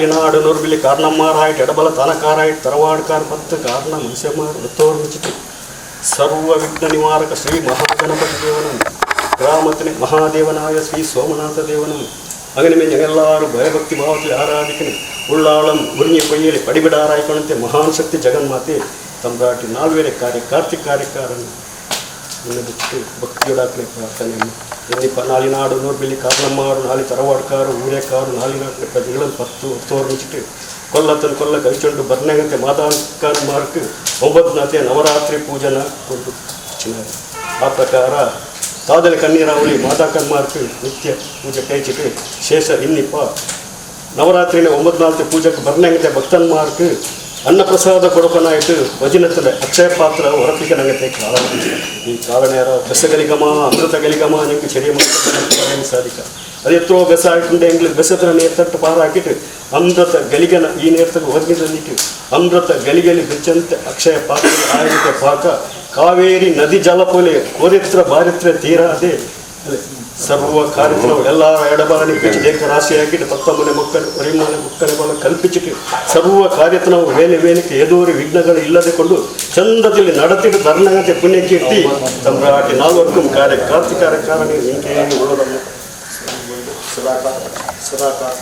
നാലിനാട് നൂർബിലി കാരണന്മാരായിട്ട് ഇടബല തനക്കാരായിട്ട് തറവാടുകാർ 10 കാരണ മനുഷ്യന്മാർ ഒത്തോർമ്മിച്ചിട്ട് സർവവിഘ്ന നിവാരക ശ്രീ മഹാഗണപതി ദേവനും ഗ്രാമത്തിന് മഹാദേവനായ ശ്രീ സോമനാഥ ദേവനും അങ്ങനെ ഞങ്ങളെല്ലാവരും ഭയഭക്തി ഭാവത്തിൽ ആരാധിക്കുന്നു ഉള്ളാളം ഉറിഞ്ഞിപ്പൊയ്യൽ പടിപിടാറായിക്കൊണത്തെ മഹാൻ ശക്തി ജഗന്മാತೆ തമ്പ്രാട്ടി നാಲ್ವೇರೆ ಕಾರ್ಯ ಕಾರ್ತಿಕ ಕಾರ್ಯಕಾರನ್ನು ಬಿಟ್ಟು ಭಕ್ತಿಯೋಡಾಕನೆ ಪ್ರಾರ್ಥನೆಯನ್ನು ಎನ್ನಿಪ್ಪ ನಾಲಿನಾಡು ನೂರ್ಬಿಲಿ ಕಾರಣಮ್ಮಾರು ನಾಲಿ ತರವಾಡ್ಕಾರು ಊರೇಕಾರು ನಾಲಿನಾಡು ಪ್ರಜೆಗಳನ್ನು 10 ಒತ್ತೋರ್ಮಿച്ചിട്ട് കൊല്ലത്തിന് കൊല്ല കഴിച്ചുകൊണ്ട് ഭരണങ്ങത്തെ മാതാക്കന്മാർക്ക് 9ನೇ ನವರಾತ್ರಿ പൂജನ കൊണ്ട് ಆ ಪ್ರಕಾರ ತಾದಲೆ ಕಣ್ಣೀರಾವಳಿ ಮಾತಾಕನ್ಮಾರ್ಕು ನಿತ್ಯ ಪೂಜೆ ಕೈಚಿಟ್ಟು ಶೇಷ ಇನ್ನಿಪ್ಪ ನವರಾತ್ರಿನ 9ನೇ ಪೂಜೆಗೆ ಬರ್ನಂಗತೆ ಭಕ್ತನ್ಮಾರ್ಕು ಅನ್ನಪ್ರಸಾದ ಕೊಡಪನಾಯಿತು ಭಜನத்தில் ಅಕ್ಷಯ ಪಾತ್ರ ಹೊರಪಿಗೆ ನಂಗತೆ ಕಾರಣ ಈ ಕಾರಣೇರ ಬೆಸಗಲಿಗಮ ಅಮೃತಗಲಿಗಮ ನಿಂಗೆ ಚೆರಿಯ ಮಾಡ್ಕೊಂಡು ಸಾಧಿಕ ಅದು ಎತ್ತೋ ಬೆಸ ಹಾಕಿಕೊಂಡು ಎಂಗ್ಲಿಗೆ ಬೆಸತ್ರ ನೇರ್ತಟ್ಟು ಪಾರ ಹಾಕಿಟ್ಟು ಅಮೃತ ಗಲಿಗನ ಈ ನೇರ್ತಕ್ಕೆ ಹೊರಗೆ ತಂದಿಟ್ಟು ಅಮೃತ ಗಲಿಗಲಿ ಬೆಚ್ಚಂತೆ ಅಕ್ಷಯ ಪಾತ್ರ ಆಯುಧ ಪಾಕ ಕಾವೇರಿ ನದಿ ಜಲಪೊಲೆ ಕೋರಿತ್ರ ಬಾರಿತ್ರ ತೀರ ಅದೇ ಸರ್ವ ಕಾರ್ಯಕ್ರಮ ಎಲ್ಲ ಎಡಬಾನಿ ಏಕ ರಾಶಿಯಾಗಿಟ್ಟು 19 ಮಕ್ಕಳು ಪರಿಮಾಣ ಮಕ್ಕಳ ಕಲ್ಪಿಸಿಟ್ಟು ಸರ್ವ ಕಾರ್ಯಕ್ರಮ ವೇಳೆಗೆ ಎದುರು ವಿಘ್ನಗಳು ಇಲ್ಲದೆ ಕೊಂಡು ಚಂದದಲ್ಲಿ ನಡೆತಿಟ್ಟು ಧರ್ಮಗತೆ ಪುಣ್ಯಕೀರ್ತಿ ತಮ್ರಾಟಿ 4 ಕಾರ್ಯ ಕಾರ್ತಿಕ ಕಾರ್ಯಕಾರಣ ಉಳ್ಳದನ್ನು ಸದಾಕಾಲ